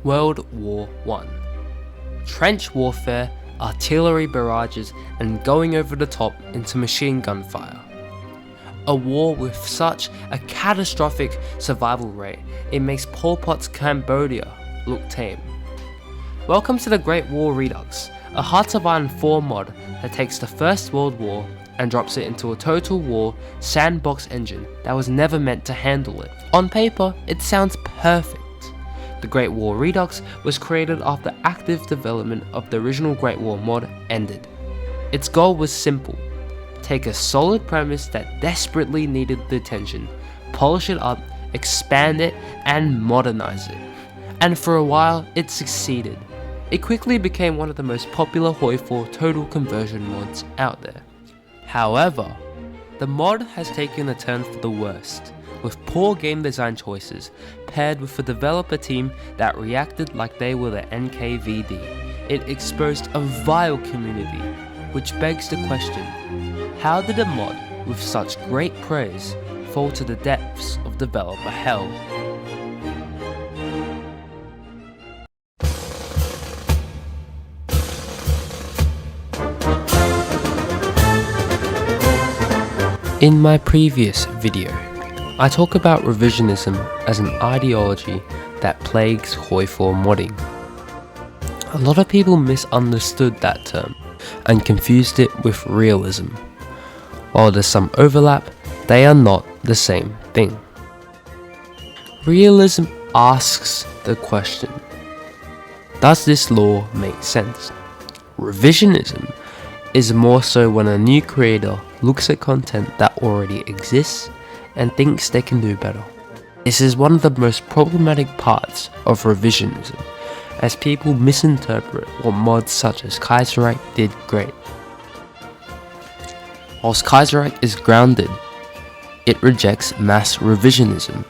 World War I. Trench warfare, artillery barrages, and going over the top into machine gun fire. A war with such a catastrophic survival rate, it makes Pol Pot's Cambodia look tame. Welcome to the Great War Redux, a HOI4 Footage mod that takes the First World War and drops it into a total war sandbox engine that was never meant to handle it. On paper, it sounds perfect. The Great War Redux was created after active development of the original Great War mod ended. Its goal was simple: take a solid premise that desperately needed the attention, polish it up, expand it, and modernize it. And for a while, it succeeded. It quickly became one of the most popular HOI4 total conversion mods out there. However, the mod has taken a turn for the worst, with poor game design choices paired with a developer team that reacted like they were the NKVD. It exposed a vile community, which begs the question: how did a mod with such great praise fall to the depths of developer hell? In my previous video, I talk about revisionism as an ideology that plagues HOI4 modding. A lot of people misunderstood that term and confused it with realism. While there's some overlap, they are not the same thing. Realism asks the question: does this law make sense? Revisionism is more so when a new creator looks at content that already exists and thinks they can do better. This is one of the most problematic parts of revisionism, as people misinterpret what mods such as Kaiserreich did great. Whilst Kaiserreich is grounded, it rejects mass revisionism.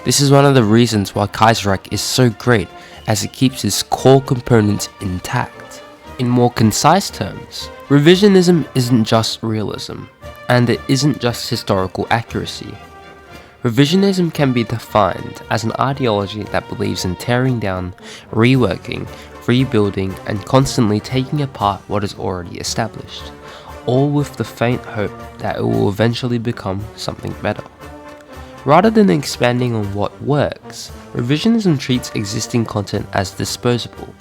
This is one of the reasons why Kaiserreich is so great, as it keeps its core components intact. In more concise terms, revisionism isn't just realism, and it isn't just historical accuracy. Revisionism can be defined as an ideology that believes in tearing down, reworking, rebuilding, and constantly taking apart what is already established, all with the faint hope that it will eventually become something better. Rather than expanding on what works, revisionism treats existing content as disposable.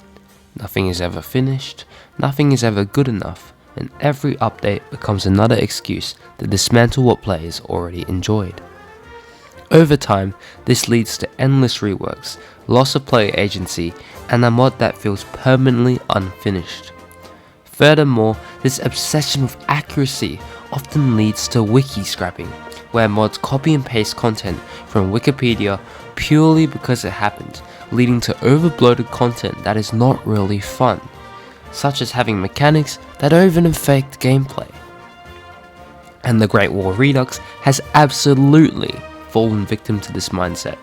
Nothing is ever finished, nothing is ever good enough, and every update becomes another excuse to dismantle what players already enjoyed. Over time, this leads to endless reworks, loss of player agency, and a mod that feels permanently unfinished. Furthermore, this obsession with accuracy often leads to wiki scrapping, where mods copy and paste content from Wikipedia purely because it happened, leading to overbloated content that is not really fun, such as having mechanics that don't even affect gameplay. And the Great War Redux has absolutely fallen victim to this mindset.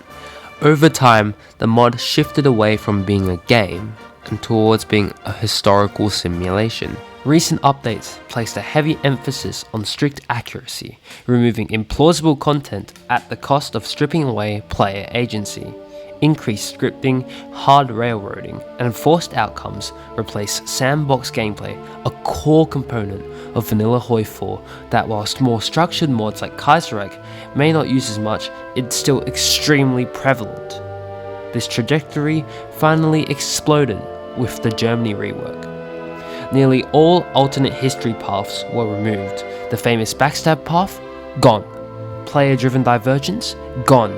Over time, the mod shifted away from being a game and towards being a historical simulation. Recent updates placed a heavy emphasis on strict accuracy, removing implausible content at the cost of stripping away player agency. Increased scripting, hard railroading, and forced outcomes replace sandbox gameplay, a core component of vanilla HOI4 that, whilst more structured mods like Kaiserreich may not use as much, it's still extremely prevalent. This trajectory finally exploded with the Germany rework. Nearly all alternate history paths were removed. The famous backstab path? Gone. Player-driven divergence? Gone.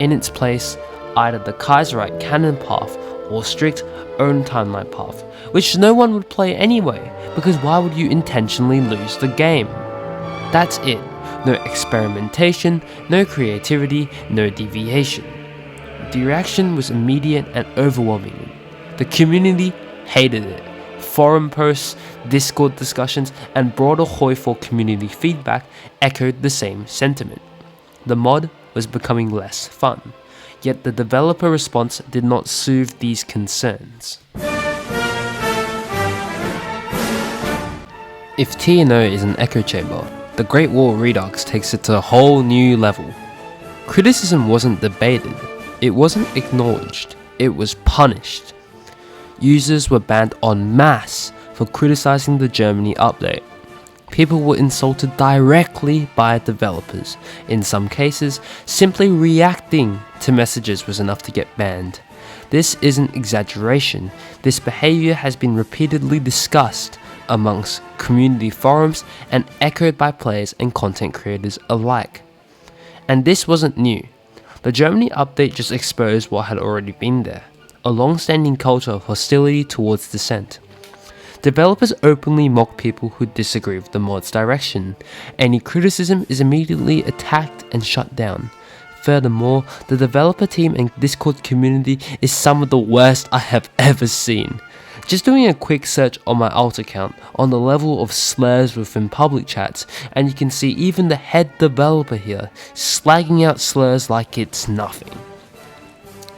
In its place, either the Kaiserreich canon path or strict own timeline path, which no one would play anyway, because why would you intentionally lose the game? That's it. No experimentation, no creativity, no deviation. The reaction was immediate and overwhelming. The community hated it. Forum posts, Discord discussions, and broader HOI4 community feedback echoed the same sentiment. The mod was becoming less fun. Yet the developer response did not soothe these concerns. If T&O is an echo chamber, the Great War Redux takes it to a whole new level. Criticism wasn't debated, it wasn't acknowledged, it was punished. Users were banned en masse for criticizing the Germany update. People were insulted directly by developers. In some cases, simply reacting to messages was enough to get banned. This isn't exaggeration. This behavior has been repeatedly discussed amongst community forums and echoed by players and content creators alike. And this wasn't new. The Germany update just exposed what had already been there, a long-standing culture of hostility towards dissent. Developers openly mock people who disagree with the mod's direction. Any criticism is immediately attacked and shut down. Furthermore, the developer team and Discord community is some of the worst I have ever seen. Just doing a quick search on my alt account on the level of slurs within public chats, and you can see even the head developer here slagging out slurs like it's nothing.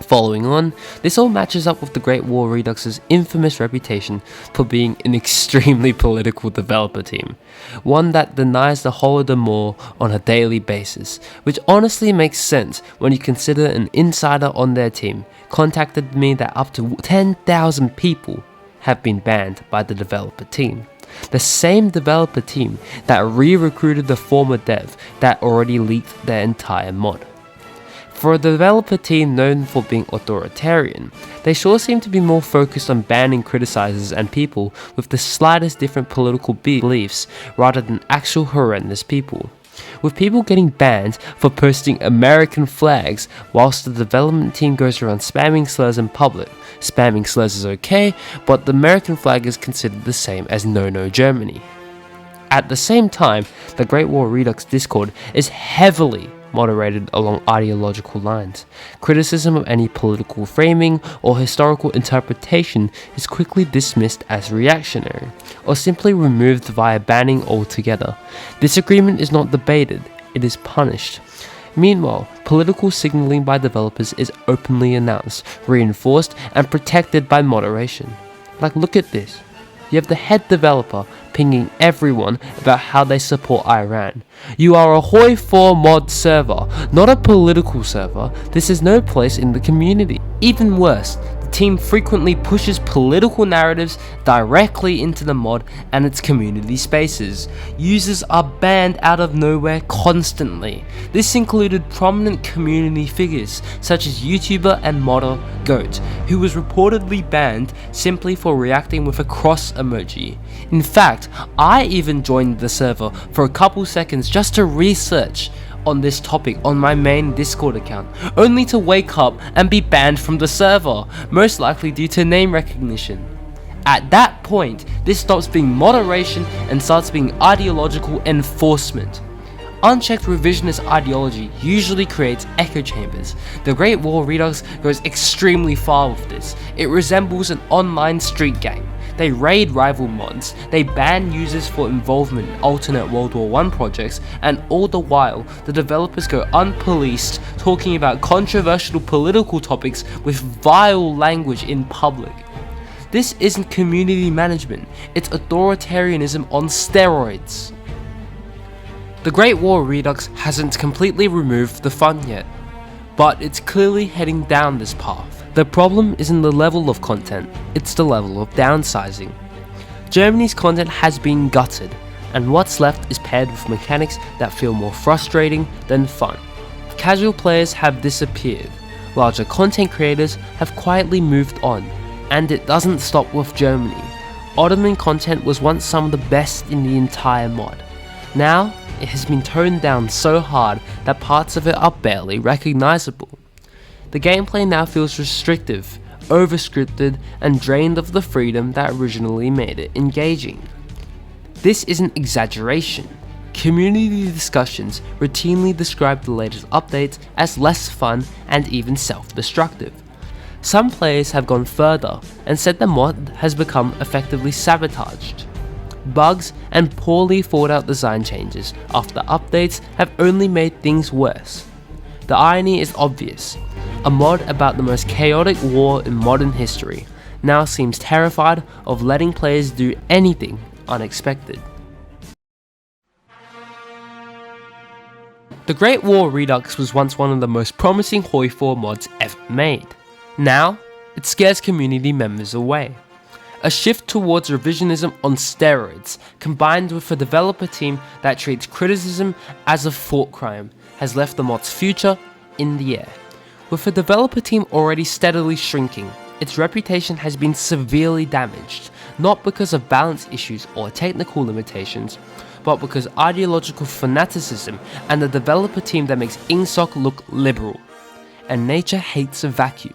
Following on, this all matches up with the Great War Redux's infamous reputation for being an extremely political developer team, one that denies the Holodomor on a daily basis, which honestly makes sense when you consider an insider on their team contacted me that up to 10,000 people have been banned by the developer team. The same developer team that re-recruited the former dev that already leaked their entire mod. For a developer team known for being authoritarian, they sure seem to be more focused on banning criticizers and people with the slightest different political beliefs rather than actual horrendous people. With people getting banned for posting American flags whilst the development team goes around spamming slurs in public. Spamming slurs is okay, but the American flag is considered the same as No Germany. At the same time, the Great War Redux Discord is heavily moderated along ideological lines. Criticism of any political framing or historical interpretation is quickly dismissed as reactionary, or simply removed via banning altogether. Disagreement is not debated, it is punished. Meanwhile, political signaling by developers is openly announced, reinforced, and protected by moderation. Like, look at this. You have the head developer pinging everyone about how they support Iran. You are a HOI4 mod server, not a political server. This has no place in the community. Even worse, the team frequently pushes political narratives directly into the mod and its community spaces. Users are banned out of nowhere constantly. This included prominent community figures such as YouTuber and modder Goat, who was reportedly banned simply for reacting with a cross emoji. In fact, I even joined the server for a couple seconds just to research on this topic on my main Discord account, only to wake up and be banned from the server, most likely due to name recognition. At that point, this stops being moderation and starts being ideological enforcement. Unchecked revisionist ideology usually creates echo chambers. The Great War Redux goes extremely far with this. It resembles an online street gang. They raid rival mods, they ban users for involvement in alternate WW1 projects, and all the while, the developers go unpoliced, talking about controversial political topics with vile language in public. This isn't community management, it's authoritarianism on steroids. The Great War Redux hasn't completely removed the fun yet, but it's clearly heading down this path. The problem isn't the level of content, it's the level of downsizing. Germany's content has been gutted, and what's left is paired with mechanics that feel more frustrating than fun. Casual players have disappeared, larger content creators have quietly moved on, and it doesn't stop with Germany. Ottoman content was once some of the best in the entire mod. Now, it has been toned down so hard that parts of it are barely recognizable. The gameplay now feels restrictive, overscripted, and drained of the freedom that originally made it engaging. This isn't exaggeration. Community discussions routinely describe the latest updates as less fun and even self-destructive. Some players have gone further and said the mod has become effectively sabotaged. Bugs and poorly thought out design changes after updates have only made things worse. The irony is obvious. A mod about the most chaotic war in modern history now seems terrified of letting players do anything unexpected. The Great War Redux was once one of the most promising HOI4 mods ever made. Now, it scares community members away. A shift towards revisionism on steroids, combined with a developer team that treats criticism as a thought crime, has left the mod's future in the air. With the developer team already steadily shrinking, its reputation has been severely damaged, not because of balance issues or technical limitations, but because ideological fanaticism and a developer team that makes ingsoc look liberal. And nature hates a vacuum.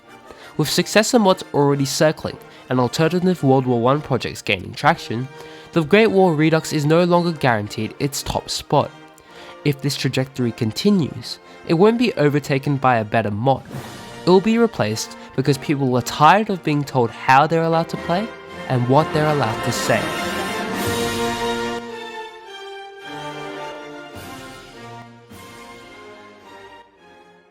With successor mods already circling, and alternative World War I projects gaining traction, the Great War Redux is no longer guaranteed its top spot. If this trajectory continues, it won't be overtaken by a better mod. It will be replaced because people are tired of being told how they're allowed to play and what they're allowed to say.